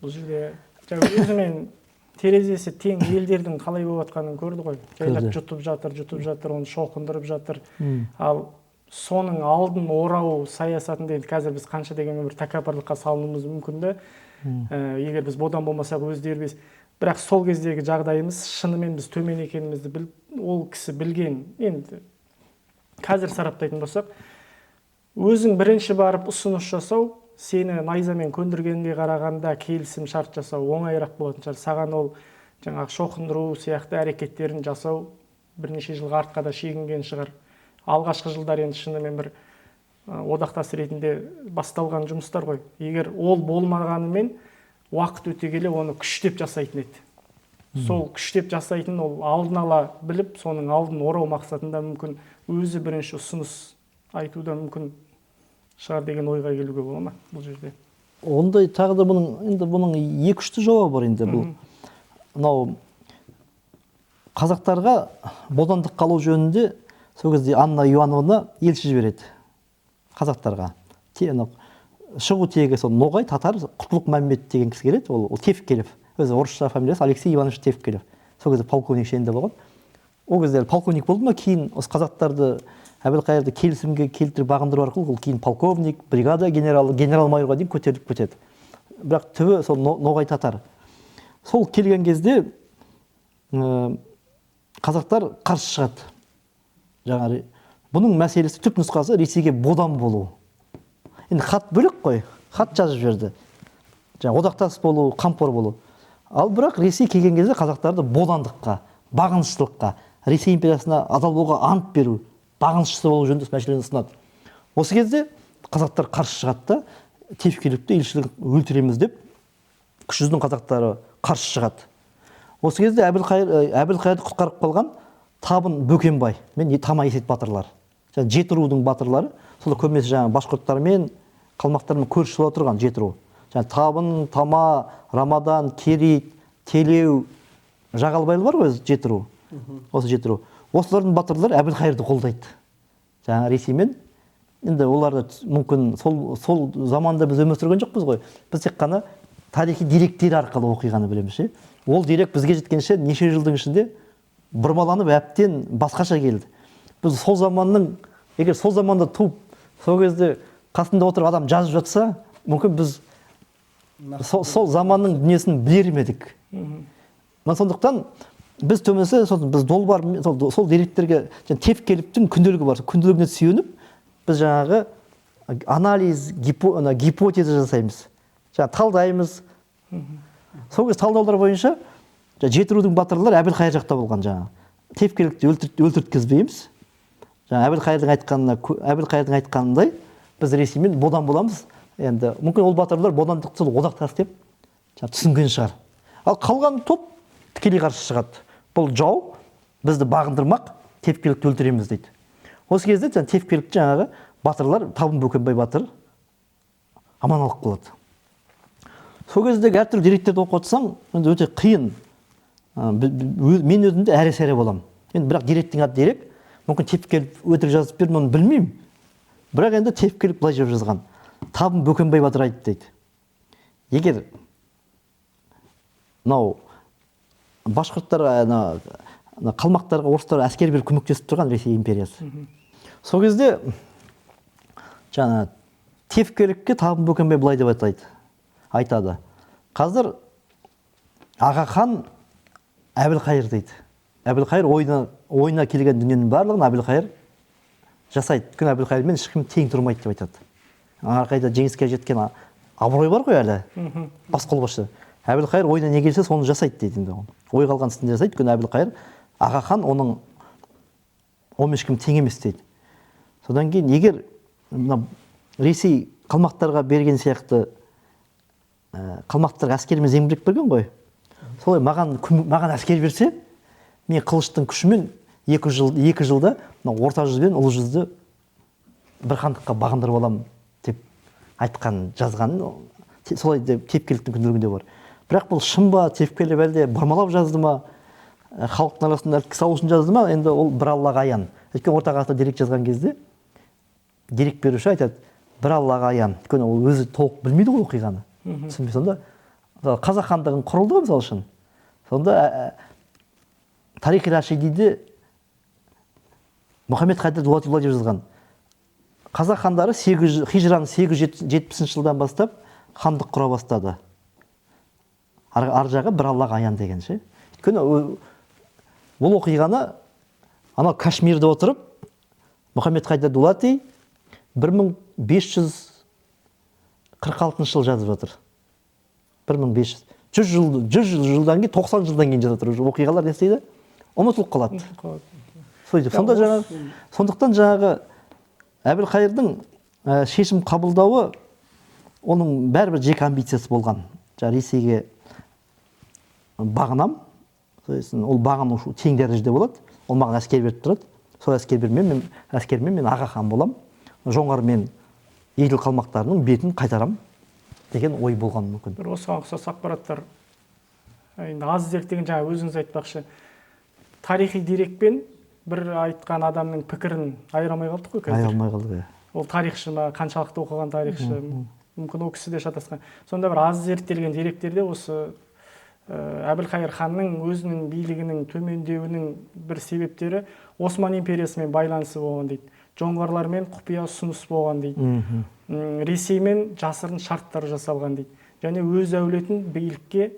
Бұл жерде өзімен терезесі тең елдердің қалай болып жатқанын көрді ғой. Жайлап жұтып жатыр, оны шоқындырып жатыр. Ал соның алдын орау саясатында енді қазір біз қанша дегенмен бір тәкаппарлыққа салынуымыз мүмкін да. Егер біз бодан болмасақ өз дербес. Бірақ сол кездегі жағдайымыз шынымен біз төмен екенімізді ол кісі білген. Енді қазір сараптайтын болсақ, өзің бірінші барып ұсыныс жасау, сені найзамен көндіргенге қарағанда келісім шарт жасау оңайырақ болатын шығар. Саған ол жаңағы шоқындыру сияқты әрекеттерін жасау бірнеше жылға артқа да шегінген шығар. Алғашқы жылдар енді шынымен бір одақтас ретінде басталған жұмыстар ғой. Егер ол болмағанымен уақыт өте келе оны күштеп жасайтын еді. Сол күштеп жасайтын ол алдын ала біліп, соның алдын орау мақсатында мүмкін өзі бірінші ұсыныс айтуда мүмкін шығар деген ойға келуге бола ма бұл жерде? Ондай тағы да бұның екі-үшті жауабы бар енді бұл. Мынау қазақтарға бодандық қалу жөнінде сол кезде Анна Ивановна елші жібереді қазақтарға. Шығу тегі сол Ноғай, татар, Құтлық Мәмбет деген кісі келеді, ол Тевкелев. Өзі орысша фамилиясы Алексей Иванович Тевкелев. Сол кезде полковник шенінде болған. Ол кезде полковник болды ма, кейін осы қазақтарды Әбілқайырды келісімге келтіріп бағындыру арқылы ол кейін полковник, бригада генералы, генерал-майорға дейін көтеріліп кетеді. Бірақ түбі сол Ноғай татар. Сол келген кезде қазақтар қарсы шығады. Жаңағы бұның мәселесі түп нұсқасы Ресейге бодан болу. Енді хат бөлек қой, хат жазып жіберді. Жаңағы одақтас болу, қамқор болу. Ал бірақ Ресей келген кезде қазақтарды бодандыққа, бағыныштылыққа, Ресей империясына адал болуға ант беру, бағынышты болу жөнінде мәселені ұсынады. Осы кезде қазақтар қарсы шығады да, Тевкелевті елшілігін өлтіреміз деп, кіші жүздің қазақтары қарсы шығады. Осы кезде Әбілқайырды құтқарып қалған Табын Бөкенбай мен Тама Есет батырлар. Жеті рудың батырлары, сол көбінесе жаңағы башқұрттармен, қалмақтармен көрші бола тұрған жеті ру. Табын, Тама, Рамадан, Керейт, Телеу, Жағалбайлы бар ғой жеті ру. Осы жеті ру. Осылардың батырлары Әбілқайырды қолдайды. Жаңа Ресеймен. Енді оларды мүмкін сол заманда біз өмір сүрген жоқпыз ғой. Біз тек қана тарихи деректер арқылы оқиғаны білеміз. Ол дерек бізге жеткенше неше жылдың ішінде бұрмаланып әбден басқаша келді. Біз сол заманның, егер сол заманда туып, сол кезде қасында отырып адам жазып жатса, мүмкін біз сол заманның дүниесін білер едік. Сондықтан біз төмесе біз долбар сол деректерге Тевкелевтің күнделігі бар. Күнделігіне сүйеніп, біз жаңағы анализ, гипотеза жасаймыз. Талдаймыз. Сол кезде талдаулар бойынша жеті рудың батырлары Әбілқайыр жақта болған жаңағы. Тевкелевті өлтірткізбейміз. Әбілқайырдың айтқанындай біз Ресеймен бодан боламыз. Енді мүмкін ол батырлар бодандықты одақтас деп түсінген шығар. Ал қалған топ тікелей қарсы шығады. Бұл жау бізді бағындырмақ, Тевкелевті өлтіреміз дейді. Осы кезде Тевкелевті жаңағы батырлар, Табын Бөкенбай батыр аман алып қалады. Сол кездегі әртүрлі деректерді оқып отырсаң, өте қиын. Мен өзімде әрі-сәрі болам. Бірақ деректің аты дерек, мүмкін Тевкелев өтірік жазып берді, оны білмеймін. Бірақ енді Тевкелев былай деп жазған. Табын Бөкенбай батыр айтты дейді. Егер башқұрттарға, қалмақтарға, орыстарға әскер беріп көмектесіп тұрған Ресей империясы. Сол кезде Тевкелевке Табын Бөкенбай былай деп айтады. Қазір Аға хан Әбілқайыр дейді. Әбілқайыр ойына келген дүниенің барлығын Әбілқайыр жасайды. Өйткені Әбілқайырмен ешкім тең тұрмайды деп айтады. Арқайда жеңіске жеткен абырой бар ғой әлі, бас қолбасшы. Әбілқайыр ойына не келсе соны жасайды дейді. Ой қалған істін жасайды. Өйткені Әбілқайыр Аға хан оның ешкім тең емес дейді. Содан кейін егер Ресей қалмақтарға берген сияқты қалмақтарға әскермен зеңбірек берген ғой. Солай маған әскер берсе, мен қылыштың күшімен 2 жылда орта жүз бен ұлы жүзді бір хандыққа бағындырып аламын деп айтқан, жазған. Солай деп Тевкелевтің күнделігінде бар. Бірақ бұл шын ба, Тевкелев әлде бұрмалап жазды ма, халықтың арасында кісі ауызын жазды ма, енді ол бір Аллаға аян. Өйткені орта ғасырда дерек жазған кезде дерек беруші айтады, бір Аллаға аян. Өйткені ол өзі толық білмейді ғой оқиғаны. Түсінбей сонда мысалы қазақ хандығын құрылды ғой мысалы үшін. Сонда тарихи рашидиді Мұхаммед Хайдар Дулати былай деп жазған. Қазақ хандары хижраның 870 жылдан бастап хандық құра бастады. Ар жағы бір Аллаға аян деген ше. Өйткені бұл оқиғаны анау Кашмирде отырып Мұхаммед Хайдар Дулати 1546 жыл жазып жатыр. 1500. 100 жылдан кейін, 90 жылдан кейін жазып жатыр. Оқиғалар не істейді? Ұмытылып қалады. Сондықтан жаңағы Әбілқайырдың шешім қабылдауы оның бәрібір жеке амбициясы болған. Ресейге бағынам, ол бағыну тең дәрежеде болады. Ол маған әскер беріп тұрады. Сол әскермен мен аға хан болам. Жоңғар мен Еділ қалмақтарының бетін қайтарам деген ой болған мүмкін. Бір осыған ұқсас ақпараттар енді аз зерттеген, жаңа өзіңіз айтпақшы, тарихи дерекпен бір айтқан адамның пікірін айыра алмай қалдық қой қазір. Айыра алмай қалдық. Ол тарихшы ма, қаншалықты оқыған тарихшы, мүмкін ол кісі де шатасқан. Сонда бір аз зерттелген деректерде осы Әбілқайыр ханның өзінің билігінің төмендеуінің бір себептері Осман империясымен байланысы болған дейді. Жоңғарлармен құпия ұсыныс болған дейді. Ресеймен жасырын шарттар жасалған дейді. Және өз әулетін билікке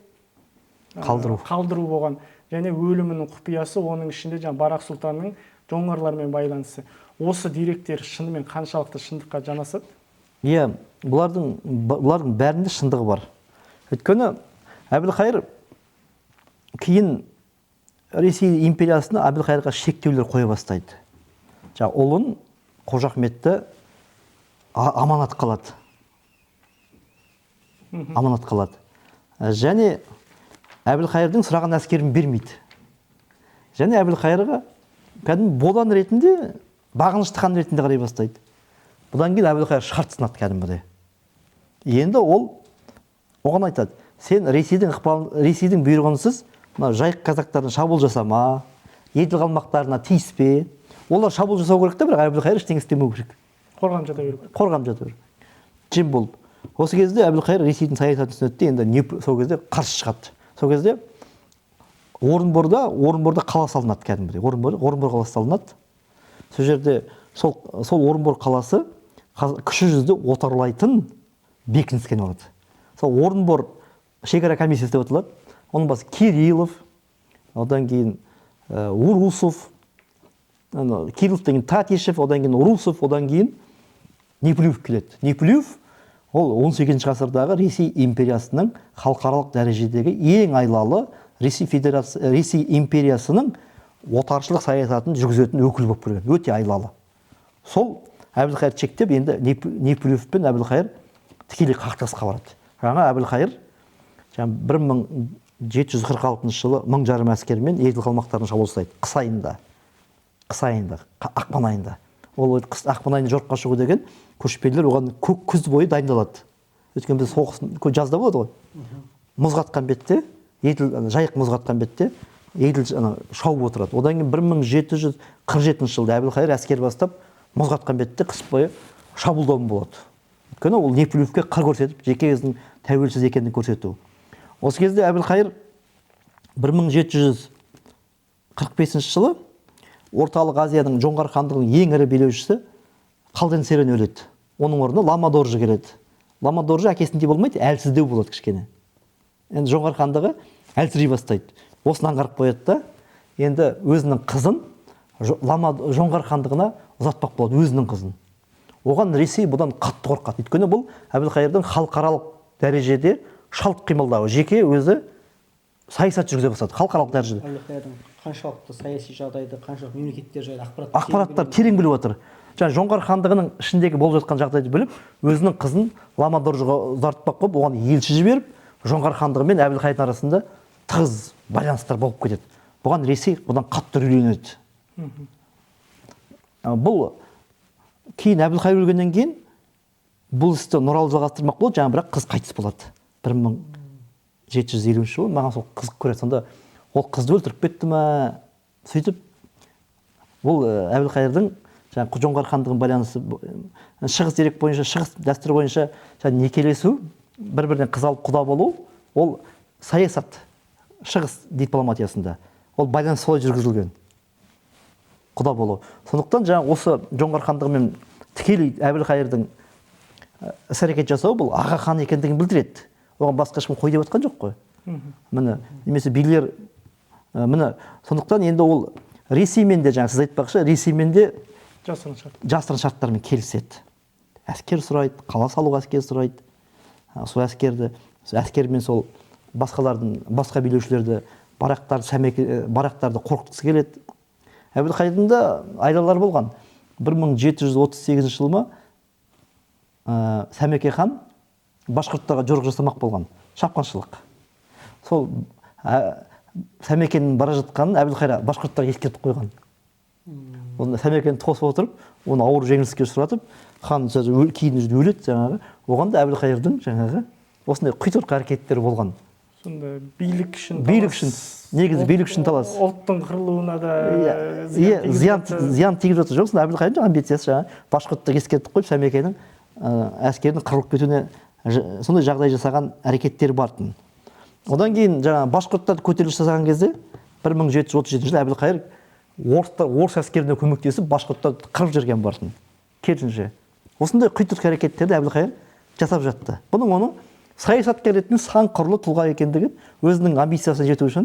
қалдыру болған. Және өлімінің құпиясы, оның ішінде Барақ сұлтанның жоңғарлармен байланысы. Осы деректер шынымен қаншалықты шындыққа жанасады? Иә, бұлардың бәрінде шындығы бар. Өйткені Әбілқайыр кейін Ресей империясына Әбілқайырға шектеулер қоя бастайды. Ұлын Қожа Ахметті аманат қалады. Және Әбілқайырдың сұраған әскерін бермейді. Және Әбілқайырға кәдімгі бодан ретінде, бағынышты хан ретінде қарай бастайды. Бұдан кейін Әбілқайыр шарт сынады кәдімгідей. Енді ол оған айтады: сен Ресейдің бұйрығынсыз жайық казактарына шабуыл жасама, Еділ қалмақтарына тиіспе. Олар шабуыл жасау керек та, бірақ Әбілқайыр ештеңе істемеу керек. Қорғанып жата беру керек. Қорғанып жата беру. Жем болып. Осы кезде Әбілқайыр Ресейдің саясатын түсінеді, енді сол кезде қарсы шығады. Сол кезде Орынборда қала салынады кәдімгідей. Орынбор қаласы салынады. Сол жерде сол Орынбор қаласы кіші жүзді отарлайтын бекініскен болады. Сол Орынбор шекара комиссиясы деп аталады. Оның басы Кириллов, одан кейін Урусов, Кириллов деген Татишев, одан кейін Урусов, одан кейін Неплюев келеді. Неплюев ол 18 ғасырдағы Ресей империясының халықаралық дәрежедегі ең айлалы Ресей империясының отаршылық саясатын жүргізетін өкіл болып көрген. Өте айлалы. Сол Әбілқайыр шектеп, енді Неплюев пен Әбілқайыр тікелей қақтығысқа барады. Жаңа Әбілқайыр 1746 жылы 1000 әскермен Еділ қалмақтарын шабуыл жасайды. Қыс айында, ақпан айында. Ол ақпан айында жорыққа шығу деген көшпелілер оған күз бойы дайындалады. Өйткені біз соғыс жазда болады ғой. Мұз қатқан бетте, жайық мұз қатқан бетте Еділ шауып отырады. Одан кейін 1747 жылда Әбілқайыр әскер бастап, мұз қатқан бетте қыс бойы шабуылдауын болады. Өйткені ол Неплюевке қыр көрсетіп, жеке өзінің тәуелсіз екенін көрсету. Осы кезде Әбілқайыр 1745 жылы Орталық Азияның Жоңғар хандығының ең ірі билеушісі Қалден Серен өледі. Оның орнына Лама Доржы келеді. Лама Доржы әкесіндей болмайды, әлсіздеу болады кішкене. Енді Жоңғар хандығы әлсірей бастайды. Осыны аңғарып қояды да, енді өзінің қызын Жоңғар хандығына ұзатпақ болады, өзінің қызын. Оған Ресей бұдан қатты қорқады. Өйткені бұл Әбілқайырдың халықаралық дәрежеде шалт қимылдауы, жеке өзі саясат жүргізе бастады, халықаралық дәрежеде. Әбілқайырдың қаншалықты саяси жағдайды, қаншалықты мемлекеттер жайлы ақпараттар терең біліп отыр. Жоңғар хандығының ішіндегі болып жатқан жағдайды біліп, өзінің қызын Лама Доржыға ұзартпақ болып, оған елші жіберіп, Жоңғар хандығы мен Әбілқайырдың арасында тығыз байланыстар болып кетеді. Бұған Ресей бұдан қатты үрейленеді. Бұл кейін Әбілқайыр өлгеннен кейін бұл істі Нұралы жалғастырмақ болды, бірақ қыз қайтыс болады. 1750 жылы маған сол қыз көреді. Сонда ол қызды өлтіріп кетті ме? Сөйтіп бұл Әбілқайырдың Жоңғар хандығының байланысы, шығыс дерек бойынша, шығыс дәстүр бойынша некелесу, бір-бірінен қыз алып құда болу, ол саясат, шығыс дипломатиясында ол байланыс солай жүргізілген, құда болу. Сондықтан жаңа осы жоңғар хандығымен тікелей Әбілқайырдың іс-әрекет жасау бұл аға хан екендігін білдіреді. Оған басқа ешкім қой деп отқан жоқ қой. Міне немесе билер міне сондықтан енді ол Ресеймен де жаңа сіз айтпақшы, Ресеймен де жасырын шарттармен келіседі. Әскер сұрайды, қала салуға әскер сұрайды. Сол әскермен сол басқа билеушілерді барақтарды қорқытқысы келеді. Әбілқайырдың да айлалар болған. 1738 жылы Сәмеке хан башқұрттарға жорық жасамақ болған, шапқыншылық. Сол Сәмекенің бара жатқанын Әбілқайыр башқұрттарға ескертіп қойған. Сәмекені тосып отырып, оны ауыр жеңіліске ұшыратып, хан кейін өледі жаңағы. Оған да Әбілқайырдың жаңағы осындай құйтырқы әрекеттері болған. Сонда билік үшін негізі билік үшін талас. Ұлттың қырылуына да зиян тигізіп жатыр жоқ. Сонда Әбілқайырдың амбициясы жаңағы башқұртты ескертіп қойып, Сәмекенің әскерінің қырылып кетуіне сондай жағдай жасаған әрекеттері бартын. Одан кейін жаңағы башқұрттар көтеріліс жасаған кезде 1737 жылы Әбілқайыр орыс әскеріне көмектесіп башқұрттарды қырып жіберген бартын. Керісінше осындай құйтырқы әрекеттерді Әбілқайыр жасап жатты. Бұның оның саясаткер ретінде сан қырлы тұлға екендігі, өзінің амбициясына жету үшін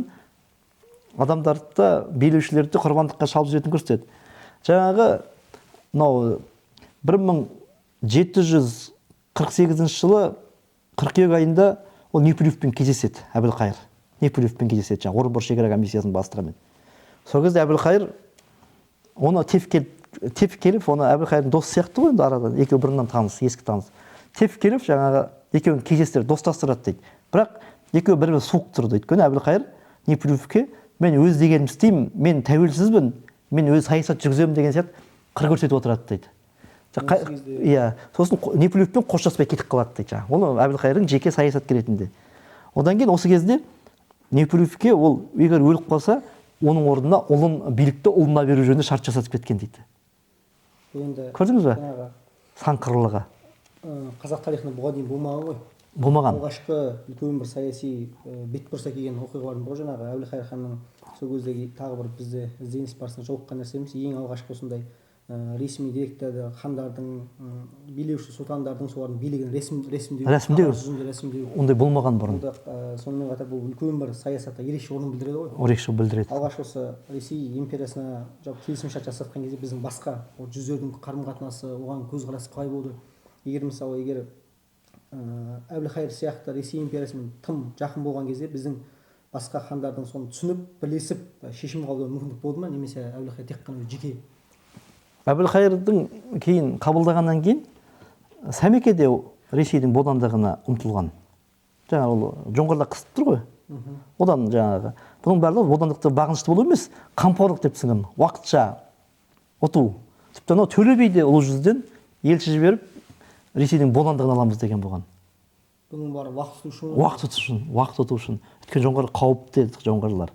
адамдарды, билеушілерді құрбандыққа шалып жүретінін көрсетеді. Жаңағы мынау 1748 жылы қыркүйек айында ол Неплюевпен кездеседі Әбілқайыр. Неплюевпен кездеседі, жаңағы Орынбор шекара комиссиясының бастығымен. Сол кезде Әбілқайыр оны теп келіп, оны Әбілқайырдың досы сияқты ғой, енді арадан екеуі бұрыннан таныс, ескі таныс. Теп келіп, жаңағы екеуін кездестіріп, достастырады дейді. Бірақ екеуі бір-біріне суық тұрды. Өйткені Әбілқайыр Неплюевке мен өз дегенімді істеймін, мен тәуелсізбін, мен өз саясат жүргіземін деген сияқты қыр көрсетіп отырады дейді. Иә, сосын Неплюевпен қоштаспай кетіп қалады дейді. Оны Әбілқайырдың жеке саясаткер ретінде. Одан кейін осы кезде Неплюевке ол егер өліп қалса, оның орнына билікті ұлына беру жөнінде шарт жасатып кеткен дейді. Көрдіңіз бе? Сан қырлыға. Қазақ тарихында бұған дейін болмаған ғой. Болмаған. Алғашқы үлкен бір саяси бетбұрысқа келген оқиғалардың бірі жаңағы Әбілқайыр ханның сол кездегі тағы бір бізде ізденіс барысында жолыққан нәрсеміз, ең алғашқы осындай ресми деректерді хандардың, билеуші сұлтандардың солардың билігін ресімдеу ондай болмаған бұрын. Сонымен қатар бұл үлкен бір саясатта ерекше орын білдіреді ғой. Ерекше білдіреді. Алғаш осы Ресей империясына келісімшарт жасатқан кезде біздің басқа жүздердің қарым-қатынасы, оған көзқарасы қалай болды? Егер Әбілқайыр сияқты Ресей империясымен тым жақын болған кезде біздің басқа хандардың соны түсініп, бірлесіп шешім қабылдау мүмкіндік болды ма, немесе Әбілқайыр тек қана жеке? Әбілқайырдың кейін қабылдағаннан кейін Сәмеке де Ресейдің бодандығына ұмтылған. Жаңағы ол жоңғарлар қысып тұр ғой. Одан жаңағы бұның барлығы бодандықты бағынышты болу емес, қамқорлық деп түсінген, уақытша ұту. Тіпті анау Төле би де ұлы жүзден елші жіберіп Ресейдің бодандығын аламыз деген болған. Бұның бары уақыт ұту үшін. Өйткені жоңғарлар қауіпті еді, жоңғарлар.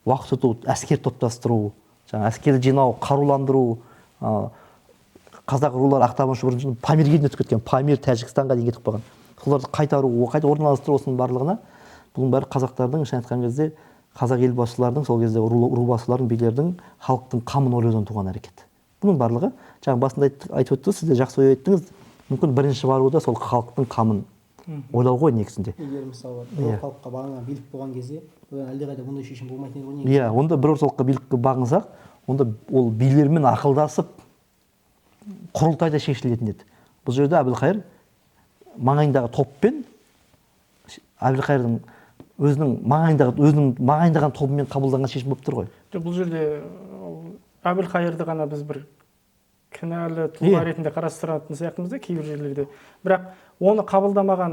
Уақыт ұту, әскер топтастыру, әскерді жинау, қаруландыру. Қазақ рулар ақтабаншы бұрын Памирге дейін өтіп кеткен, Памир, Тәжікстанға дейін кетіп қалған. Соларды қайта орналастыру осының барлығына, бұның бәрі қазақтардың, шын айтқан кезде қазақ ел басшыларының, сол кезде ру басшылардың, билердің, халықтың қамын ойлаудан туған әрекет. Бұның барлығы, жаңа басында айтып өттіңіз, сіз де жақсы ой айттыңыз, мүмкін бірінші баруы да сол халықтың қамын ойлау ғой негізінде. Егер мысалы бір халыққа бағынған билік болған кезде, әлдеқайда бұндай шешім болмайтын еді ғой. Иә, онда бір халыққа билікке бағынсақ, онда ол билермен ақылдасып құрылтайда шешілетін еді. Бұл жерде Әбілқайыр маңайындағы топпен Әбілқайырдың өзінің маңайындаған тобымен қабылданған шешім болып тұр ғой. Бұл жерде Әбілқайырды ғана біз бір кінәлі тұлға ретінде қарастыратын сияқтымыз да кейбір жерлерде. Бірақ оны қабылдамаған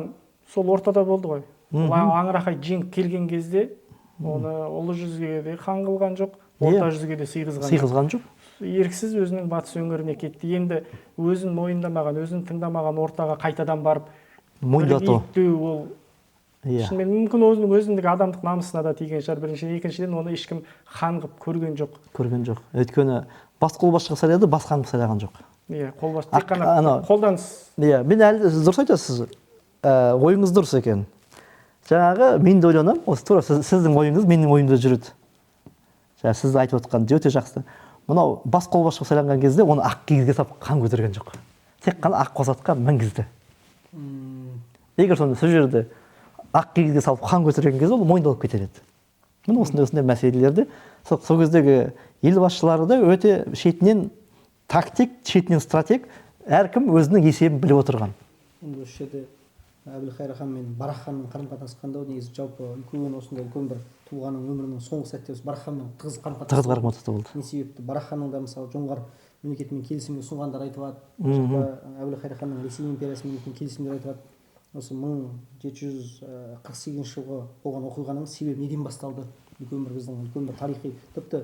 сол ортада болды ғой. Аңырақай жеңіп келген кезде оны ұлы жүзге де хан қылған жоқ, орта жүзге де сыйғызған жоқ. Еріксіз өзінің батыс өңіріне кетті. Енді өзін мойындамаған, өзін тыңдамаған ортаға қайтадан барып мойындату ол шынымен мүмкін өзіндік адамдық намысына да тиген шығар. Біріншіден, екіншіден оны ешкім хан қылып көрген жоқ. Өйткені бас қолбасшыға сайлады, бас хан сайлаған жоқ. Иә, қолбасшы тек қана қолданыс. Иә, мен әлі дұрыс айтасыз. Ойыңыз дұрыс екен. жаңағы мен де ойланамын, осы тура сіздің ойыңыз менің ойымда жүреді. Жаңа сіз айтып отқан өте жақсы. Мынау бас қолбасшылық сайланған кезде оны ақ киізге салып қан көтерген жоқ. Тек қана ақ қосатқа мінгізді. Егер сонда сол жерде ақ киізге салып қан көтерген кезде ол мойындалып кетер еді. Міне осындай мәселелерді сол кездегі ел басшылары да өте шетінен тактик, шетінен стратег, әркім өзінің есебін біліп отырған. Енді осы жерде Әбілқайыр хан мен Барақ ханның қарым-қатынасы қандай? Негізі жалпы үлкен осындай үлкен бір тұлғаның өмірінің соңғы сәтте осы Барақ ханмен тығыз қарым-қатынасы болды. Не себепті Барақ ханның да мысалы жоңғар мемлекетімен келісімге ұсынғандар айтылады. Әбілқайыр ханның Ресей империясымен келісімдер айтылады. Осы 1748 жылғы болған оқиғаның себебі неден басталды? Үлкен бір біздің үлкен бір тарихи, тіпті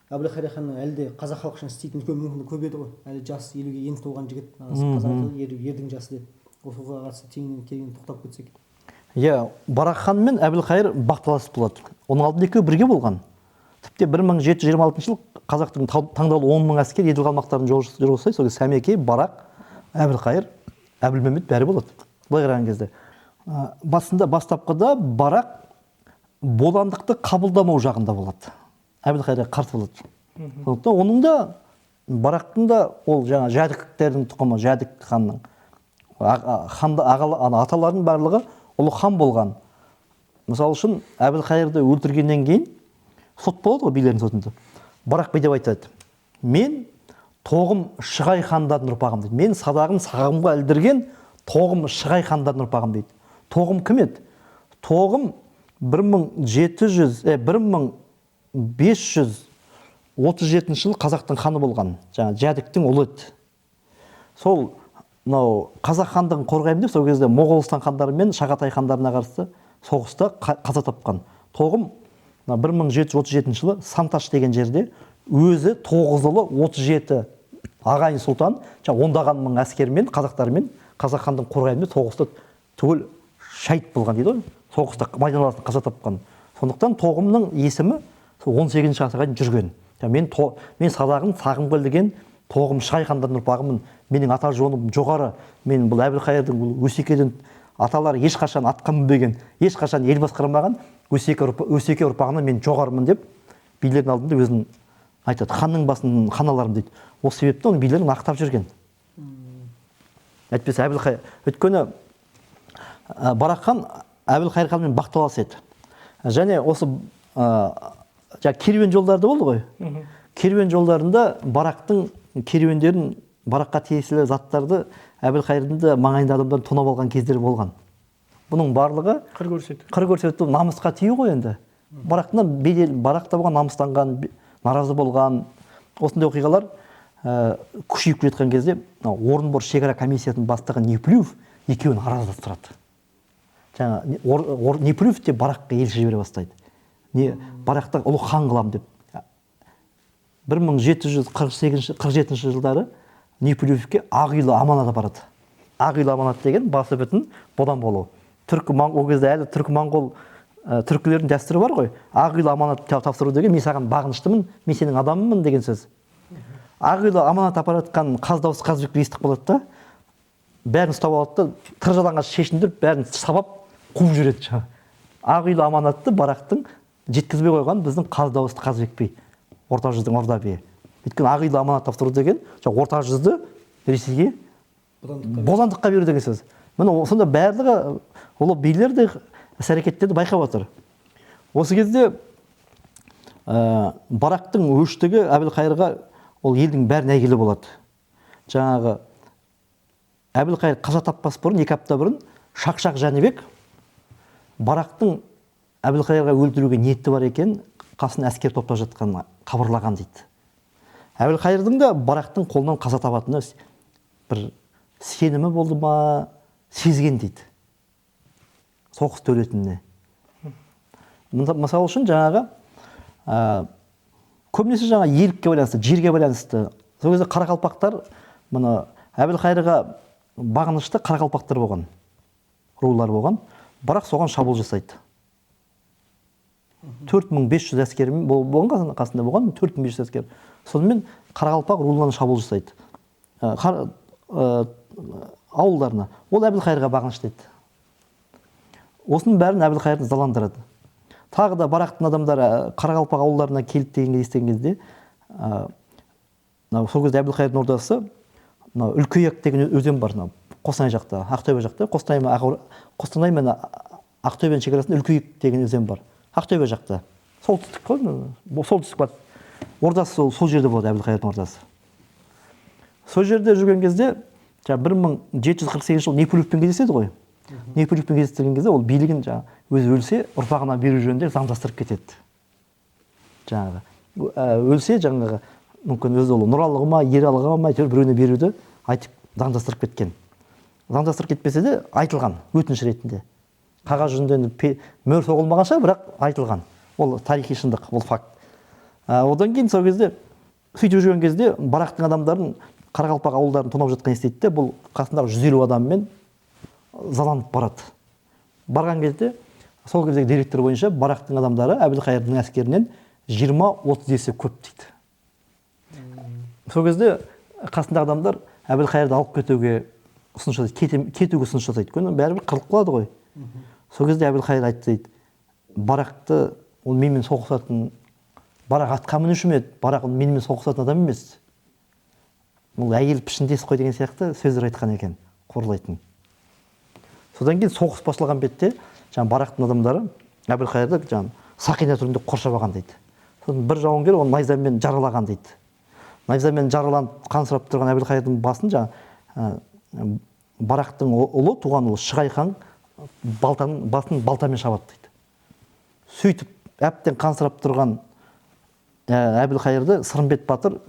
Әбілқайыр ханның әлі де қазақ халқы үшін істейтін үлкен мүмкіндігі көп еді ғой. Әлі жас, 50-ге енді толған жігіт, қазақ ердің жасы деп. Осы оқиғаға қатысты тегінен тоқтап кетсек. Иә, Барақ хан мен Әбілқайыр бақталас болады. Оның алдында екеуі бірге болған. Тіпті 1726 жыл қазақтың таңдаулы 10 мың әскер еділ қалмақтарын жүргізсе, сол Сәмеке, Барақ, Әбілқайыр, Әбілмәмбет бәрі болады. Былай қараған кезде. Басында бастапқыда Барақ бодандықты қабылдамау жағында болады. Әбілқайырға қарсы болады. Сондықтан оның да Барақтың да ол жаңа жәдіктердің тұқымы, жәдік ханның аталарының барлығы ұлы хан болған. Мысалы үшін Әбілқайырды өлтіргеннен кейін сот болады ғой, билердің сотында. Барақ бүй деп айтады: мен тоғым Шығай хандардың ұрпағым дейді. Мен садағын сағымға ілдірген тоғым Шығай хандардың ұрпағым дейді. Тоғым кім еді? Тоғым 1537 жылы қазақтың ханы болған, жаңа жәдіктің ұлы еді. Сол қазақ хандығын қорғаймын деп сол кезде Моғолстан хандары мен Шағатай хандарына қарсы соғыста қаза тапқан. Тоғым 1737 жылы Санташ деген жерде өзі 9 ұлы 37 ағайын сұлтан ондаған мың әскермен қазақтармен қазақ хандығын қорғаймын деп соғыста түгел шайт болған дейді ғой. Соғыста майдан қаза тапқан. Сондықтан Тоғымның есімі 18 ғасырға дейін жүрген. Мен садағын сағымға ілдірген Тоғым Шығай хандардың ұрпағымын. Менің ата жолым жоғары. Мен бұл Әбілқайырдың Өсекеден аталары ешқашан атқа мінбеген, ешқашан ел басқармаған Өсеке ұрпағынан мен жоғарымын деп билердің алдында өзін айтады. Ханның басын ханаларым дейді. Осы себепті оның билерін ақтап жүрген. Әйтпесе Әбілқайыр, өйткені Барақ хан Әбілқайыр ханмен бақталас еді. Және осы керуен жолдарды болды ғой. Керуен жолдарында Барақтың керуендерін, Бараққа тиесілі заттарды Әбілқайырдың да маңайында адамдар тонап алған кездері болған. Бұның барлығы қыр көрсетті, намысқа тию ғой енді. Барақта болған намыстанған, наразы болған осындай оқиғалар күшейіп келе жатқан кезде Орынбор шекара комиссиясының бастығы Неплюев екеуін араздастырады. Неплюев те Бараққа елші жібере бастайды. Барақта ұлы хан қылам деп. 1747 жылдары Неплюевке Ақ-үйлі аманат апарады. Ақ-үйлі аманат деген басы бүтін бодан болу. Ол кезде әлі түркі-моңғол түркілердің дәстүрі бар ғой. Ақ-үйлі аманат тапсыру деген мен саған бағыныштымын, мен сенің адамымын деген сөз. Ақ-үйлі аманат апаратқан қаз дауыс Қазыбекті естіп қалады да, бәрін ұстап алады да, тыржалаңға шешіндіріп, бәрін сабап қуып жүреді. Ақ-үйлі аманатты Барақтың жеткізбей қойған біздің қаз дауысты Қазыбек би, орта жүздің орда биі. Өйткені ақ-үйлі аманат тапсыру деген орта жүзді Ресейге бостандыққа беру деген сөз. Міне сонда барлығы ұлы билер де іс-әрекеттерді байқап отыр. Осы кезде Барақтың өштігі Әбілқайырға ол елдің бәріне әйгілі болады. Жаңағы Әбілқайыр қаза таппас бұрын, 2 апта бұрын Шақшақ Жәнібек Барақтың Әбілқайырға өлтіруге ниеті бар екен, қасына әскер топтап жатқанын хабарлаған дейді. Әбілқайырдың да Барақтың қолынан қаза табатыны бір сенімі болды ма, сезген дейді. Соғыс төлетініне. Мысалы үшін жаңағы көбінесе жаңа елікке байланысты, жерге байланысты. Сол кезде қарақалпақтар, Әбілқайырға бағынышты қарақалпақтар болған, рулар болған. Барақ соған шабуыл жасайды. 4500 әскермен болған қасында болған 4500 әскер. Сонымен қарақалпақ руларына шабуыл жасайды. Ауылдарына. Ол Әбілқайырға бағынышты еді. осының бәрін Әбілқайыр ызаландырады. Тағы да барақтың адамдары Қарақалпақ ауылдарына келді дегенге естіген кезде, сол кезде Әбілқайырдың ордасы Үлкейек деген өзен бар, Қостанай жақта, Ақтөбе жақта, Қостанай мен Ақтөбенің шекарасында Үлкейек деген өзен бар. Ақтөбе жақта. Солтүстік қой, солтүстік бар. Ордасы сол жерде болады, Әбілқайырдың ордасы. Сол жерде жүрген кезде, 1748 жыл Неплюевпен кездеседі ғой. Неплюевпен кездескен кезде ол билігін өзі өлсе, ұрпағына беру жөнінде заңдастырып кетеді. Өлсе, мүмкін өзі ол Нұралыға ма, Ералыға ма, біреуіне беруді айтып заңдастырып кеткен. Заңдастырып кетпесе де айтылған, өтініш ретінде. Қағаз жүзінде мөр соғылмағанша, бірақ айтылған. Ол тарихи шындық, ол факт. Одан кейін сол кезде, сөйтіп жүрген кезде, барақтың адамдарын Қарақалпақ ауылдарын тонап жатқан естейді де, бұл қасындағы 150 адаммен заланып барады. Барған кезде, сол кездегі деректер бойынша барақтың адамдары Әбілқайырдың әскерінен 20-30 есе көп дейді. Сол кезде қасындағы адамдар Әбілқайырды алып кетуге ұсыныс жасайды, кетуге ұсыныс жасайды. Өйткені бәрібір қырылып қалады ғой. Сол кезде Әбілқайыр айтты дейді, барақты ол менімен соғысатын, барақ атқа мінуші ме еді, барақ менімен соғысатын адам емес. Ол әйел пішіндес қой деген сияқты сөздер айтқан екен, қорлайтын. Содан кейін соғыс басылған бетте, барақтың адамдары Әбілқайырды сақина түрінде қоршап алған дейді. Содан бір жауынгер оны найзамен жаралаған дейді. Найзамен жараланып қансырап тұрған Әбілқайырдың басын барақтың ұлы, туған ұлы Шығай хан басын балтамен шабады дейді. Сөйтіп, әбден қансырап тұрған Әбілқайырды Сырымбет батыр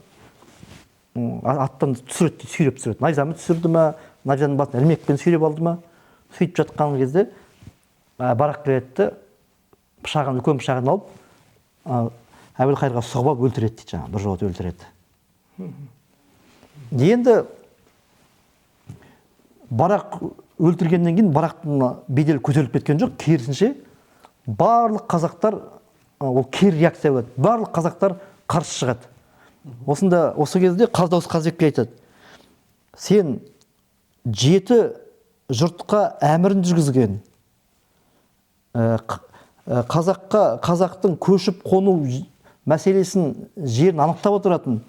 аттан түсіреді, сүйреп түсіреді. Найзамен түсірді ма, найзаның басын ілмекпен сүйреп алды ма, сөйтіп жатқан кезде барақ келеді, үлкен пышағын алып, Әбілқайырға сұғып өлтіреді дейді, бір жолата өлтіреді. Енді барақ өлтіргеннен кейін барақтың беделі көтеріліп кеткен жоқ, керісінше барлық қазақтар, ол кері реакция болады, барлық қазақтар қарсы шығады. Осы кезде Қаздауыс Қазбекке айтады, сен 7 жұртқа әмірін жүргізген, қазақтың көшіп қону мәселесін жерін анықтап отыратын,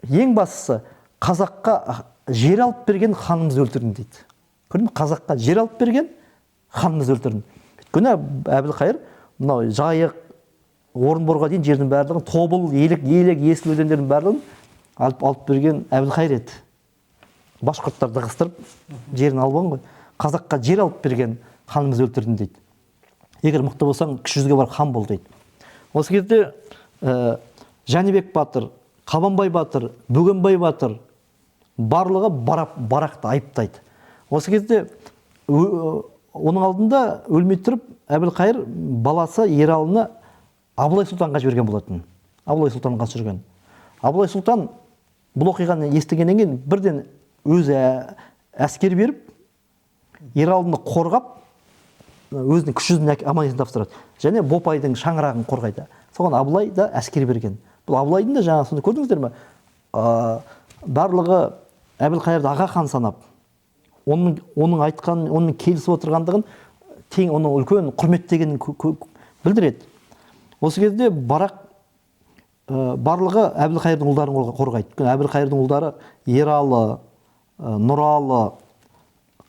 ең бастысы қазаққа жер алып берген ханымызды өлтірдім дейді. Көрдің, қазаққа жер алып берген ханымызды өлтірдім. Өйткені Әбілқайыр мынау Жайық, Орынборға дейін жердің барлығын, Тобыл, Елек, Есіл өзендердің барлығын алып берген Әбілқайыр еді. Башқұрттарды ығыстырып, жерін алған ғой. Қазаққа жер алып берген ханымызды өлтірдім дейді. Егер мықты болсаң, кіші жүзге бар хан бол дейді. Осы кезде Жәнібек батыр, Қабанбай батыр, Бөгенбай батыр барлығы барақты айыптайды. Осы кезде оның алдында өлмей тұрып, Әбілқайыр баласы Ералыны Абылай сұлтанға жіберген болатын. Абылай сұлтанға жүрген. Абылай сұлтан бұл оқиғаны естігеннен кейін бірден өзі әскер беріп, Ералыны қорғап, өзінің күш жүзін аман-есен тапсырады. Және Бопайдың шаңырағын қорғайды. Соған Абылай да әскер берген. Бұл Абылайдың да жаңа сонда көрдіңіздер ме? Барлығы Әбілқайырды аға хан санап, оның айтқан, оның келісіп отырғандығын, тең оның үлкен құрметтегенін білдіреді. Осы кезде барақ барлығы Әбілқайырдың ұлдарын қорғайды. Әбілқайырдың ұлдары Ералы, Нұралы,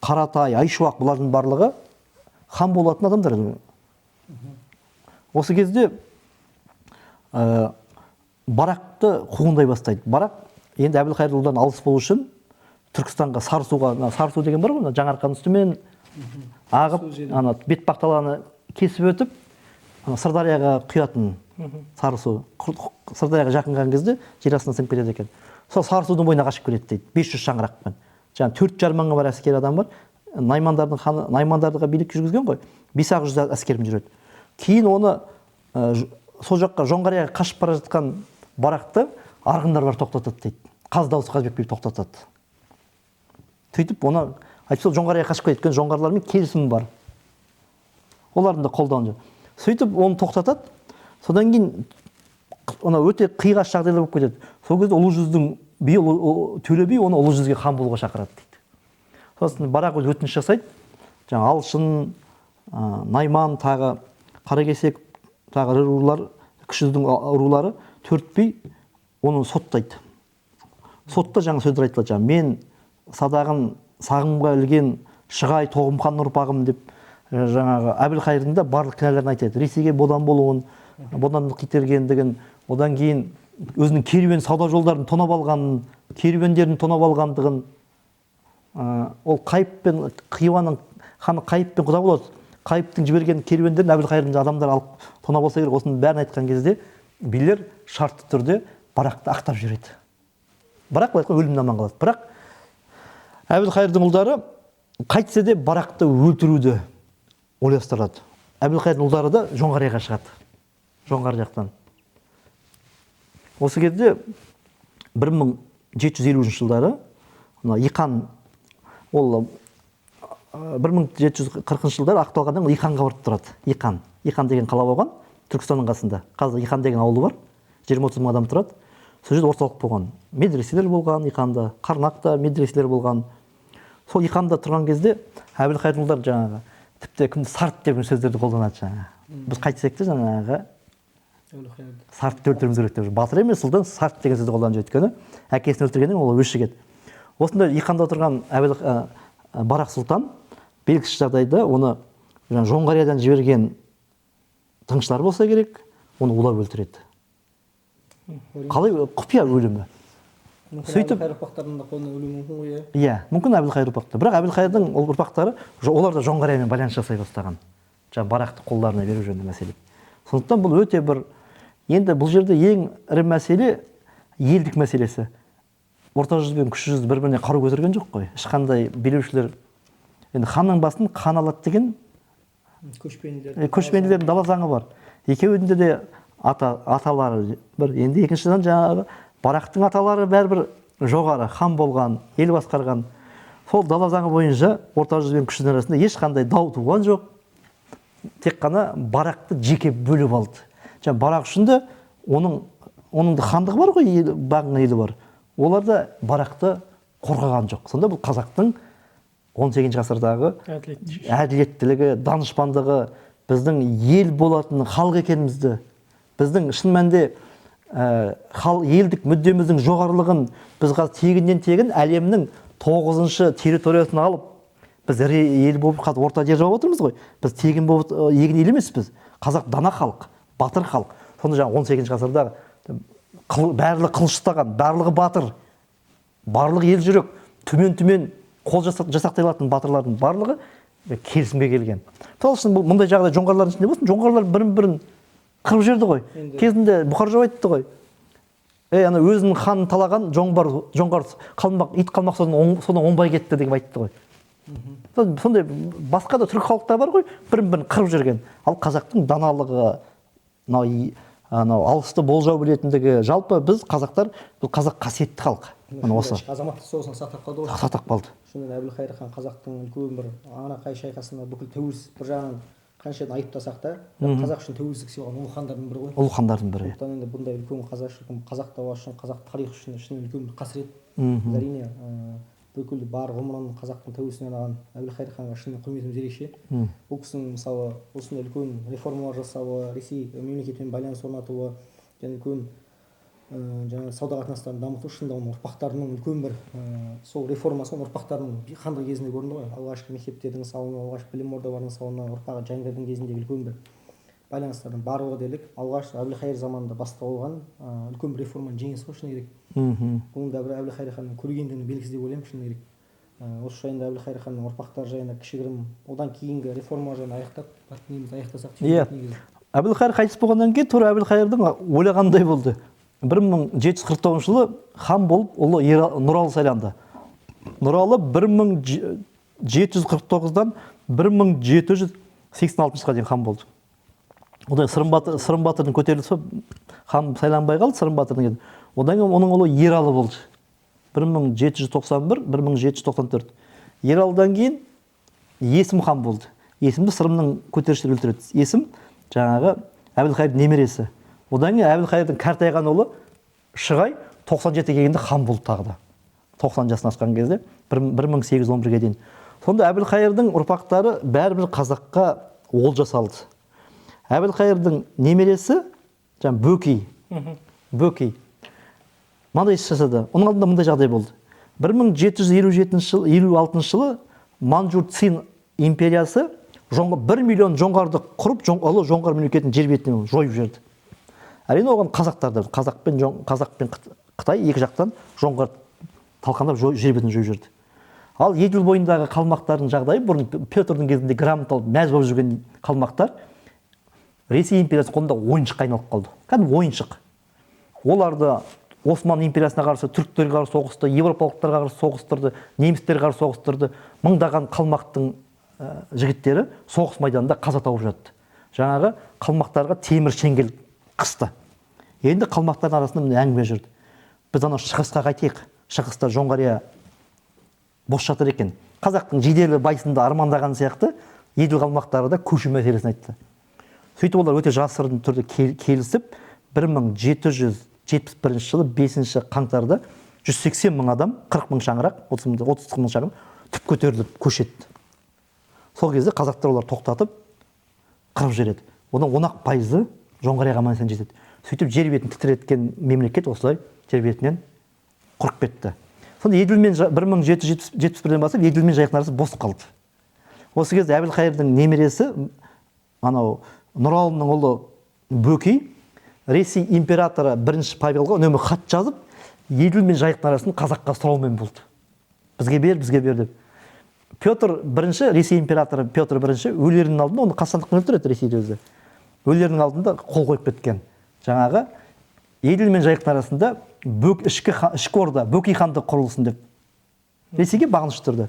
Қаратай, Айшуақ, бұлардың барлығы хан болатын адамдар. Осы кезде барақты қуғындай бастайды. Барақ енді Әбілқайырдың ұлдарынан алыс болу үшін Түркістанға, Сарысу деген бар ғой, Жаңарқаның үстімен ағып, Бетпақталаны кесіп өтіп, Сырдарияға құятын Сарысу. Сырдарияға жақынған кезде жер астына сіңіп кетеді екен. Сол Сарысудың бойына қашып келеді дейді, 500 шаңырақпен. Жаңа 4,5 мыңға бар әскер адам бар. Наймандарға билік жүргізген ғой, 500 әскермен жүреді. Кейін оны сол жаққа Жоңғарияға қашып бара жатқан барақты арғындар бар тоқтатады дейді. Қаздауыс Қазбек тоқтатады. Сөйтіп оны айтып Жоңғарияға қашып кеткен жоңғарлармен келісім бар. Олардың да қолдауы. Сөйтіп оны тоқтатады. Содан кейін өте қиғаш жағдайлар болып кетеді. Сол кезде ұлы жүздің Төле би оны ұлы жүзге хан болуға шақырады дейді. Сосын барақ өз өтініш жасайды. Жаңа Алшын, Найман тағы Қаракесек тағы ірі рулар, кіші жүздің рулары 4 би оны соттайды. Сотта жаңа сөздер айтылады, мен садағын сағымға ілген Шығай Тоғымхан ұрпағым деп жаңағы Әбілқайырдың да барлық кінәларын айтады. Ресейге бодан болуын, бодандық кетергендігін, одан кейін өзінің керуен сауда жолдарын тонап алғанын, керуендерін тонап алғандығын, ол Қайыппен Хиуаның ханы Қайыппен құда болады. Қайыптың жіберген керуендерін Әбілқайырдың адамдар алып тонап алса керек. Осының бәрін айтқан кезде билер шартты түрде Барақты ақтап жібереді. Барақ былай айтқанда өлімнен аман қалады. Бірақ Әбілқайырдың ұлдары қайтсе де Барақты өлтіруді ойластырады. Әбілқайырдың ұлдары да Жоңғарияға шығады. Жоңғар жақтан. Осы кезде 1750 жылдары Иқан, ол 1740 жылдары ақталғаннан Иқанға барып тұрады. Иқан деген қала болған, Түркістанның қасында. Қазір Иқан деген ауылы бар, 20-30 мың адам тұрады. Сол жерде орталық болған. Медреселер болған Иқанда, Қарнақта медреселер болған. Сол Иқанда тұрған кезде Әбілқайырдың ұлдары жаңағы тіпті кімді сарт деген сөздерді қолданады жаңағы. Біз қайтсек те жаңағы сарт өлтіруіміз керек деп. Батыр емес, ұлдан сарт деген сөзді қолданып өйткені әкесін өлтіргеннен ол өшігеді. Осында Иқанда отырған Барақ сұлтан белгісіз жағдайда оны Жоңғариядан жіберген тыңшылар болса керек, оны улап өлтіреді. Қалай құпия өлімі. Сөйтіп Әбілқайыр ұрпақтарының да қолынан өлуі мүмкін ғой. Иә, мүмкін Әбілқайыр ұрпақтары. Бірақ Әбілқайырдың ұрпақтары олар да Жоңғариямен байланыс жасай бастаған. Барақты қолдарына беру жөнінде мәселе. Сондықтан бұл өте бір, енді бұл жерде ең ірі мәселе елдік мәселесі. Орта жүз бен кіші жүз бір-біріне қару көтерген жоқ қой. Ешқандай билеушілер енді ханның басын хан алады деген көшпенділердің дала заңы бар. Екеуінде де аталары бір. Енді екіншіден жаңағы Барақтың аталары бәрібір жоғары хан болған, ел басқарған. Сол дала заңы бойынша орта жүз бен кіші жүздің арасында ешқандай дау туған жоқ. Тек қана Барақты жеке бөліп алды. Барақ үшін де оның да хандығы бар ғой, бағың елі бар. Олар да Барақты қорғаған жоқ. Сонда бұл қазақтың 18 ғасырдағы әділеттілігі, данышпандығы, біздің ел болатын халық екенімізді, біздің шын мәнінде елдік мүддеміздің жоғарылығын біз қазір тегіннен-тегін әлемнің 9-шы территориясын алып, біз ірі ел болып қазір орта держава отырмыз ғой. Біз тегін болып егін ел емеспіз. Қазақ дана халық, батыр халық. Сонда жаңа 18 ғасырда барлығы қылыштаған, барлығы батыр, барлығы ел жүрек, төмен қол жасақтай алатын батырлардың барлығы келісімге келген. Мысалы үшін мұндай жағдай жоңғарлардың ішінде болсын, жоңғарлар бірін-бірін қырып жерді ғой. Кезінде Бұхар жау айтты ғой. Ана өзінің ханын талаған жоңғар қалмақ, ит қалмақ содан оңбай кетті деп айтты ғой. Сондай басқа да түрік халықтар бар ғой, бірін-бірін қырып жүрген. Ал қазақтың даналығы, алысты болжау білетіндігі, жалпы біз қазақтар, бұл қазақ қасиетті халық. Осы. Азаматтық соғысын сақтап қалды ғой. Сақтап қалды. Шынымен Әбілқайыр хан қазақтың үлкен бір анақай шайқасында бүкіл тәуелсіз бір жағынан қаншадан айыптасақ та, қазақ үшін тәуелсіздік сыйлаған ұлы хандардың бірі ғой. Ұлы хандардың бірі. Сондықтан енді бұндай үлкен қазақ даласы үшін, қазақ тарихы үшін шынымен үлкен бір қасірет. Әрине бүкіл бар ғұмырын қазақтың тәуелсіздігінен алған Әбілқайыр ханға шынымен құрметіміз ерекше. Бұл кісінің мысалы осындай үлкен реформалар жасауы, Ресей мемлекетімен байланыс орнатуы, және үлкен жаңа сауда қатынастарын дамыту үшін оның ұрпақтарының үлкен бір сол реформасы ұрпақтарының хандық кезінде көрінді ғой. Алғашқы мектептердің салынуы, алғашқы білім ордаларының салынуы, ұрпағы жәңгірдің кезіндегі үлкен бір байланыстардың барлығы дерлік алғаш Әбілқайыр заманында басталған үлкен бір реформаның жеңісі ғой шыны керек. Бұның да бір Әбілқайыр ханның көрегендігінің белгісі деп ойлаймын шыны керек. Осы жайында Әбілқайыр ханның ұрпақтары жайында кішігірім одан кейінгі реформа жайында аяқтасақ. Иә. Әбілқайыр қайтыс болғаннан кейін тура Әбілқайырдың ойлағандай болды. 1749 жылы хан болып ұлы Нұралы сайланды. Нұралы 1749-дан 1786-ға дейін хан болды. Одан Сырым батырдың көтерілісі хан сайланбай қалды, Сырым батырдың кейін. Одан кейін оның ұлы Ералы болды. 1791-1794. Ералыдан кейін Есім хан болды. Есімді Сырымның көтерілісшілері өлтіреді. Есім жаңағы Әбілқайырдың немересі. Одан кейін Әбілқайырдың кәртайған ұлы Шығай 97 келгенде хан болды тағы да. 90 жасына асқан кезде 1811-ге дейін. Сонда Әбілқайырдың ұрпақтары бәрібір қазаққа ол жасалды. Әбілқайырдың немересі Бөкей мынандай іс жасады. Оның алдында мындай жағдай болды. 1757-56 жылы Манжур Цин империясы 1 миллион жоңғарды құрып, ұлы жоңғар мемлекетін жер бетінен жойып жіберді. Әрине оған қазақтарды, қазақ пен Қытай екі жақтан жоңғар талқандап жер бетін жойып жіберді. Ал Еділ бойындағы қалмақтардың жағдайы, бұрын Петрдің кезінде грамоталып мәз болып жүрген қалмақтар Ресей империясының қолында ойыншыққа айналып қалды. Кәдімгі ойыншық. Оларды Осман империясына қарсы түріктерге қарсы соғысты, европалықтарға қарсы соғыстырды, немістерге қарсы соғыстырды. Мыңдаған қалмақтың жігіттері соғыс майданында қаза тауып жатты. Жаңағы қалмақтарға темір шеңгел қысты. Енді қалмақтардың арасында міне әңгіме жүрді. Біз ана шығысқа қайтайық. Шығыста Жоңғария бос жатыр екен. Қазақтың жиделі байсында армандаған сияқты Еділ қалмақтары да көшу мәселесін айтты. Сөйтіп олар өте жасырын түрде келісіп, 1771 жылы 5 қаңтарда 180 мың адам, 40 мың шаңырақ, 30 мың шаңырақ түп көтеріліп көш етті. Сол кезде қазақтар олар тоқтатып қырып жібереді. Одан 10% Жоңғарияға аман-есен жетеді. Сөйтіп жер бетін тітіреткен мемлекет осылай жер бетінен құрып кетті. Сонда Еділмен 1771-ден бастап Еділмен Жайықтың арасы бос қалды. Осы кезде Әбілқайырдың немересі, анау Нұралының ұлы Бөкей, Ресей императоры 1 Павелға үнемі хат жазып, Еділ мен Жайықтың арасын қазаққа сұраумен болды. Бізге бер деп. Петр I, Ресей императоры Петр I өлерінің алдында, оны қастандықпен өлтіреді Ресейде өзі. Өлерінің алдында қол қойып кеткен. Жаңағы Еділ мен Жайықтың арасында ішкі орда, Бөкей хандығы құрылсын деп Ресейге бағыныш тұрды.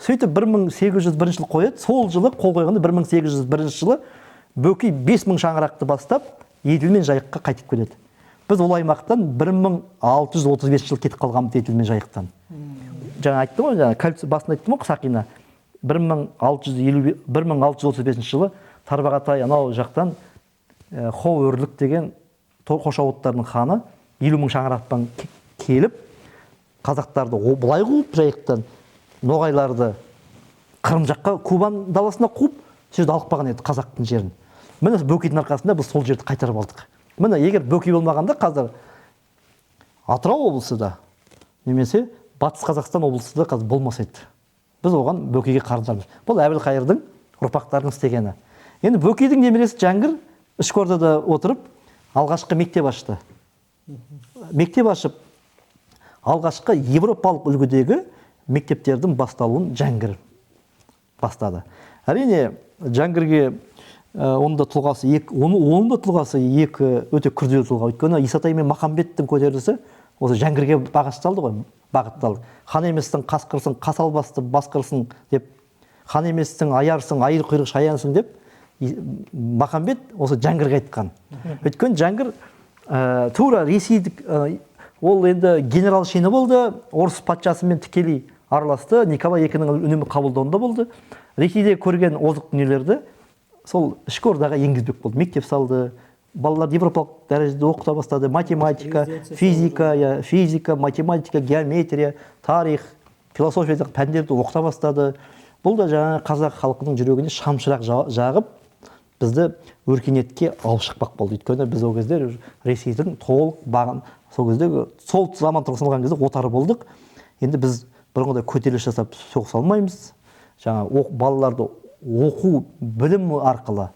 Сөйтіп 1801 жыл қояды. Сол жылы қол қойғанда 1801 жылы Бөкей 5000 шаңырақты бастап Еділ мен Жайыққа қайтып келеді. Біз ол аймақтан 1635 жыл кетіп қалғанбыз Еділ мен Жайықтан. Жаңа айттым ғой, басында айттым ғой, Сақина 1635 жылы Тарбағатай анау жақтан Хо Өрлік деген Қошауыттардың ханы 50 мың шаңырақпен келіп, қазақтарды былай қуып Жайықтан, ноғайларды Қырым жаққа, Кубан даласына қуып, жерді алып қалған еді қазақтың жерін. Міне Бөкейдің арқасында біз сол жерді қайтарып алдық. Міне егер Бөкей болмағанда қазір Атырау облысы да, немесе Батыс Қазақстан облысы да қазір болмас еді. Біз оған Бөкейге қарыздармыз. Бұл Әбілқайырдың ұрпақтарының істегені. Енді Бөкейдің немересі Жәңгір ішкі ордада отырып, алғашқы мектеп ашты. Мектеп ашып, алғашқы европалық үлгідегі мектептердің басталуын Жәңгір бастады. Әрине, Жәңгірге оның да тұлғасы екі өте күрделі тұлға. Өйткені Исатай мен Махамбеттің көтерілісі осы Жәңгірге бағытталды. Хан еместің қасқырсың, қасалбасты басқырсың деп, хан еместің аярсың, айыр құйрық шаянсың деп, Махамбет осы Жәңгірге айтқан. Өйткені Жәңгір тура ресейдік, ол енді генерал шені болды, орыс патшасымен тікелей араласты, Николай II-ның үнемі қабылдауында болды. Ресейде көрген озық дүниелерді сол ішкі ордаға енгізбек болды. Мектеп салды, балалар европалық дәрежеде оқыта бастады. Математика, физика, математика, геометрия, тарих, философия пәндерді оқыта бастады. Бұл да жаңа қазақ халқының жүрегіне шамшырақ жағып, бізді өркениетке алып шықпақ болды. Өйткені біз ол кезде Ресейдің толық бағын, сол заман тұрғысынан кезде отары болдық. Енді біз бұрынғыдай көтеріліс жасап соғыса алмаймыз. Жаңа балаларды оқу, білім арқылы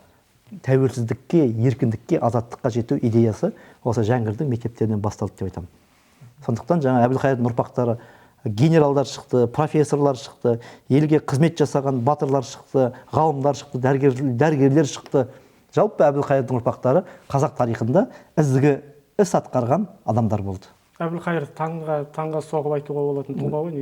тәуелсіздікке, еркіндікке, азаттыққа жету идеясы осы Жәңгірдің мектептерінен басталды деп айтамын. Сондықтан жаңа Әбілқайырдың ұрпақтары генералдар шықты, профессорлар шықты, елге қызмет жасаған батырлар шықты, ғалымдар шықты, дәрігерлер шықты. Жалпы Әбілқайырдың ұрпақтары қазақ тарихында ізгі іс атқарған адамдар болды. Әбілқайыр таңға соғып айтуға болатын тұлға ғой.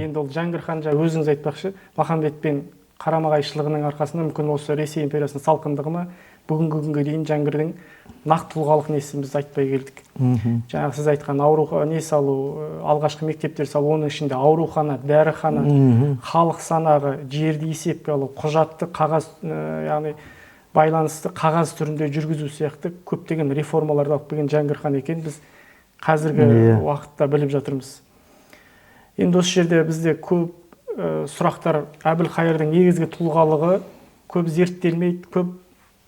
Енді ол Жәңгір хан өзіңіз айтпақшы, Махамбет пен қарама-қайшылығының арқасында мүмкін осы Ресей империясының салқындығы ма, бүгінгі күнге дейін Жәңгірдің нақты тұлғалық несін біз айтпай келдік. Жаңағы сіз айтқан не салу, алғашқы мектептер салу, оның ішінде аурухана, дәріхана, халық санағы, жерді есепке алу, құжатты қағаз, яғни байланысты қағаз түрінде жүргізу сияқты көптеген реформаларды алып келген Жәңгір хан екен біз қазіргі уақытта біліп жатырмыз. Енді осы жерде бізде көп сұрақтар Әбілқайырдың негізгі тұлғалығы көп зерттелмейді, көп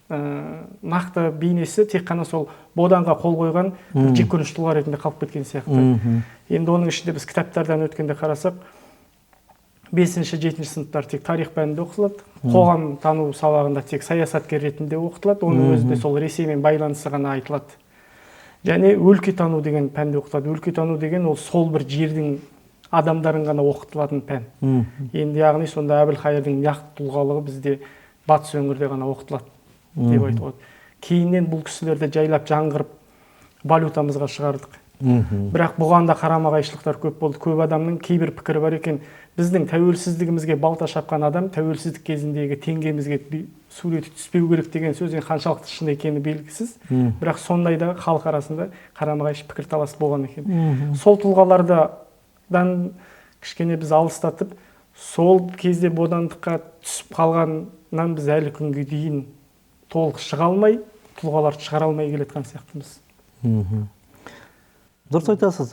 нақты бейнесі тек қана сол боданға қол қойған жек көрініш тұлға ретінде қалып кеткен сияқты. Енді оның ішінде біз кітаптардан өткенде қарасақ, 5-7 сыныптар тек тарих пәнінде оқытылады, қоғам тану сабағында тек саясаткер ретінде оқытылады, оның өзінде сол Ресеймен байланысы ғана айтылады. Және өлкетану деген пәнде оқытылады. Өлкетану деген ол сол бір жердің адамдарын ғана оқытылатын пән. Енді яғни сонда Әбілқайырдың нақты тұлғалығы бізде батыс өңірде ғана оқытылады деп айтуға болады. Кейіннен бұл кісілерді жайлап жаңғырып валютамызға шығардық. Бірақ бұған да қарама-қайшылықтар көп болды. Көп адамның кейбір пікірі бар екен. Біздің тәуелсіздігімізге балта шапқан адам тәуелсіздік кезіндегі теңгемізге суреті түспеу керек деген сөздің қаншалықты шын екені белгісіз. Бірақ сондай да халық арасында қарама-қайшы пікірталас болған екен. Сол тұлғалардан кішкене біз алыстатып, сол кезде бодандыққа түсіп қалғаннан біз әлі күнге дейін толық шыға алмай, тұлғаларды шығара алмай келетқан сияқтымыз. Дұрыс айтасыз.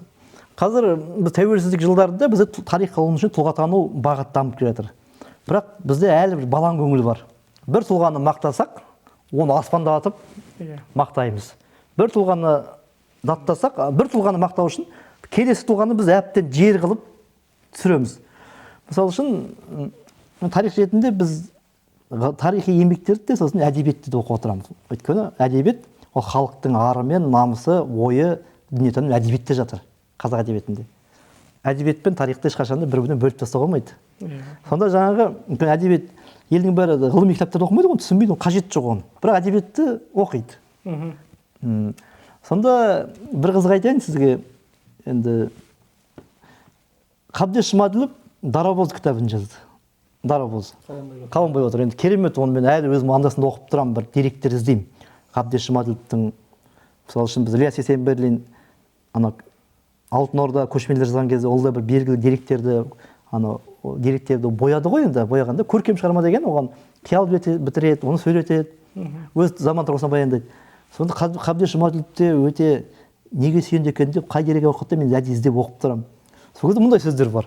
Қазір біз тәуелсіздік жылдарында бізде тарих ғылымы үшін тұлғатану бағыт дамып келе жатыр. Бірақ бізде әлі бір балаң көңіл бар. Бір тұлғаны мақтасақ, оны аспандатып мақтаймыз. Бір тұлғаны даттасақ, бір тұлғаны мақтау үшін келесі тұлғаны біз әбден жер қылып түсіреміз. Мысалы үшін тарих ретінде біз тарихи еңбектерді де сосын әдебиетті де оқып отырамыз. Өйткені әдебиет ол халықтың ары мен намысы, ойы, дүниетаным әдебиетте жатыр, қазақ әдебиетінде. Әдебиет пен тарихты ешқашанда бір-бірінен бөліп тастауға болмайды. Сонда жаңағы әдебиет елдің бәрі ғылыми кітаптарды оқымайды ғой, түсінбейді, қажеті жоқ оның. Бірақ әдебиетті оқиды. Сонда бір қызық айтайын сізге. Енді Қабдеш Жұмаділов Дарабоз кітабын жазды. Дарабоз. Қабанбай Батыр. Енді керемет, оны мен әлі өзім андасында оқып тұрамын, бір деректер іздеймін. Қабдеш Жұмаділовтың, мысалы үшін біз Ілияс Есенберлин Алтын Орда көшпенділер жазған кезде ол да бір белгілі деректерді бояды ғой, енді бояғанда көркем шығарма деген оған қиял бітіреді, оны сөйлетеді, өз заман тұрғысынан баяндайды. Сонда Қабдеш Жұмаділовте өте неге сүйенді екен деп, қай дерек оқыды мен әдейі іздеп оқып тұрамын. Сол кезде мұндай сөздер бар.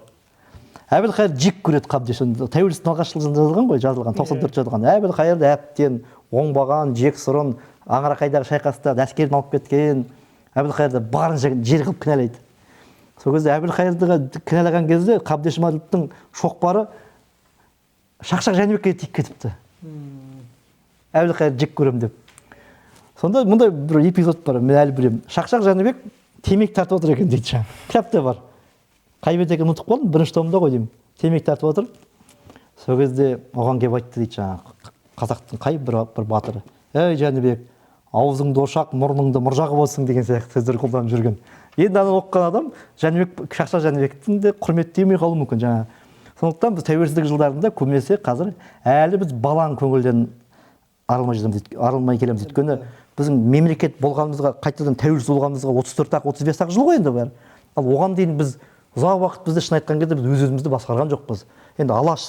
Әбілқайыр жек көреді Қабдеш. Тәуелсіздіктің алғашқы жылында жазылған, 94 жазылған. Әбілқайырды әбден оңбаған, жексұрын, Аңырақайдағы шайқаста әскерін алып кеткен, Әбілқайырды барынша жер қылып кінәлайды. Сол кезде Әбілқайырды кінәлаған кезде Қабдеш Жұмаділовтың шоқпары Шақшақ Жәнібекке тиіп кетіпті. Әбілқайыр жек көрем деп. Сонда мұндай бір эпизод бар, мен әлі білемін. Шақшақ Жәнібек темекі тартып отыр екен дейді. Кітапта бар. Қай бет екенін ұмытып қалдым, бірінші томда ғой деймін. Темекі тартып отыр. Сол кезде оған келіп айтты дейді, қазақтың қай бір батыры. Ей Жәнібек, аузыңды ошақ, мұрныңды мұржағы болсын деген сияқты сөздер қолданып жүрген. Енді аны оқыған адам Шақшақ Жәнібектің де құрметтемей қалуы мүмкін. Сондықтан біз тәуелсіздік жылдарында көбінесе қазір әлі біз балаң көңілден арылмай келеміз. Өйткені біздің мемлекет болғанымызға, қайтадан тәуелсіз болғанымызға 34-35 жыл ғой енді бәрі. Ал оған дейін біз ұзақ уақыт бізде шын айтқан кезде біз өз-өзімізді басқарған жоқпыз. Енді Алаш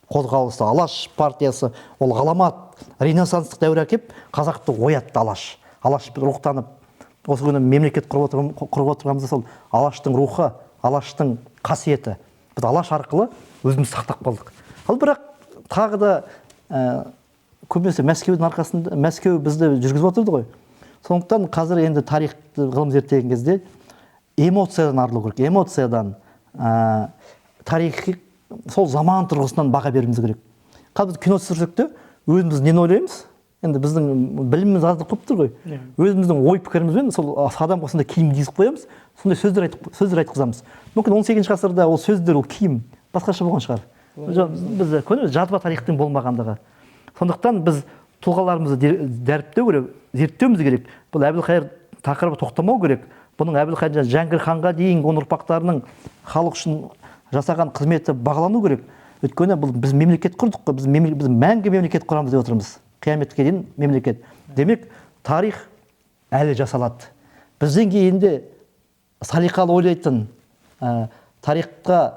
қозғалысы, Алаш партиясы, ол ғаламат, ренессанстық дәуір әкеп, қазақты оятты Алаш. Алаш рухтанып, осы күні мемлекет құрып отырғанымызда сол Алаштың рухы, Алаштың қасиеті. Біз Алаш арқылы өзіміз сақтап қалдық. Ал бірақ тағы да көбінесе Мәскеудің арқасында, Мәскеу бізді жүргізіп отырды ғой. Сондықтан қазір енді тарихты ғылым зерттеген кезде эмоциядан арылу керек. Эмоциядан, тарихи сол заман тұрғысынан баға беруіміз керек. Қазір кино түсірсек те өзіміз нені ойлаймыз? Енді біздің біліміміз аздық көп тұр ғой. Өзіміздің ой пікірімізбен сол адам осындай киім киіп қоямыз, сондай сөздер айтқызамыз. Мүмкін 18 ғасырда ол сөздер, ол киім басқаша болған шығар. Біз жазба тарихтың болмағандығы. Сондықтан біз тұлғаларымызды дәріптеу керек, зерттеуіміз керек. Бұл Әбілқайыр тақырыбы тоқтамау керек. Бұның Әбілқайыр Жәңгір ханға дейін оның ұрпақтарының халық үшін жасаған қызметі бағалану керек. Өйткені біз мемлекет құрдық қой, біз мәңгі мемлекет құрамыз деп отырмыз. Қияметке дейін мемлекет. Демек, тарих әлі жасалады. Бізден кейінде салиқалы ойлайтын, тарихқа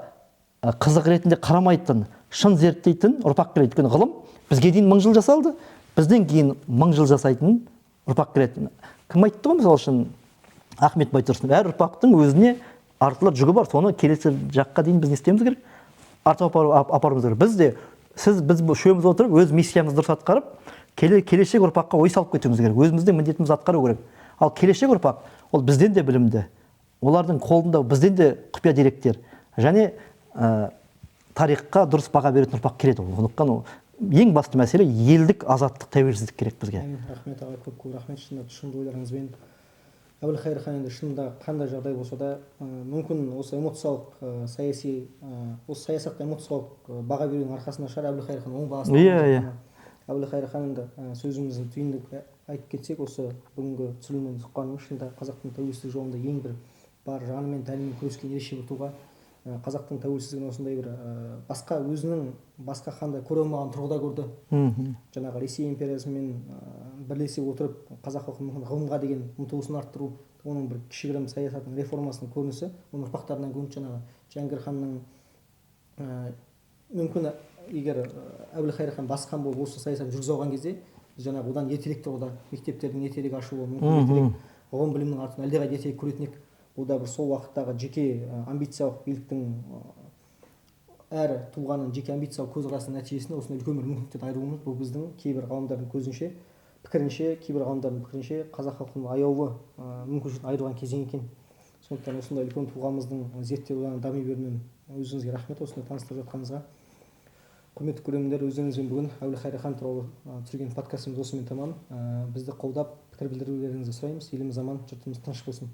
қызық ретінде қарамайтын, шын зерттейтін ұрпақ келеді. Өйткені ғылым бізге дейін 1000 жыл жасалды, бізден кейін 1000 жыл жасайтын ұрпақ келеді. Кім айтты ғой, мысалы үшін Ахмет Байтұрсынов, әр ұрпақтың өзіне артылар жүгі бар, соны келесі жаққа дейін біз не істеуіміз керек? Артып апаруымыз керек. Біз де біз бұл үшеуміз отырып өз миссиямызды дұрыс атқарып, келешек ұрпаққа ой салып кетуіміз керек. Өзіміздің міндетімізді атқару керек. Ал келешек ұрпақ ол бізден де білімді, олардың қолында бізден де құпия деректер және тарихқа дұрыс баға беретін ұрпақ келеді. Сондықтан ең басты мәселе елдік азаттық тәуелсіздік керек бізге. Рахмет аға, көп рахмет. Шынында тұшымды ойларыңызбен Әбілқайыр хан енді шынында қандай жағдай болса да, мүмкін осы эмоциялық саяси, осы саясатта эмоциялық баға берудің арқасында шығар Әбілқайыр хан оң бағасын алды. Әбілқайыр хан енді сөзіміздің түйіндік айтып кетсек, осы бүгінгі түсірілімнен ұққанымыз шынында қазақтың тәуелсіздік жолында ең бір бар жанымен тәнімен күрескен ерекше бір тұлға. Қазақтың тәуелсіздігін осындай бір басқа ханда көре алмаған тұрғыда көрді. Жаңағы Ресей империясымен бірлесе отырып қазақ халқының ғылымға деген ұмтылысын арттыру, оның бір кішігірім саясатының реформасының көрінісі, оның ұрпақтарынан көрінді. Жаңағы Жәңгір ханның мүмкін егер Әбілқайыр хан басқан болып осы саясатын жүргізе алған кезде, жаңағы одан ертерек тұрғыда мектептердің ертерек ашылуы, мүмкін ертерек ғылым білімнің артын әлдеқайда ертерек көретін едік. Бұл да бір сол уақыттағы жеке амбициялық биліктің әр тұлғаның жеке амбициялық көзқарасының нәтижесінде осындай үлкен бір мүмкіндіктен айырылуымыз, бұл біздің кейбір ғалымдардың кейбір ғалымдардың пікірінше қазақ халқының аяулы мүмкіншіліктен айырылған кезең екен. Сондықтан осындай үлкен тұлғамыздың зерттеулерінің дами беруінен өзіңізге рахмет, осындай таныстырып жатқаныңызға. Құрметті көрермендер, өздеріңізбен бүгін Әбілқайыр хан туралы түсірген подкастымыз осымен тамам. Бізді қолдап пікір білдірулеріңізді сұраймыз. Еліміз аман, жұртымыз тыныш болсын.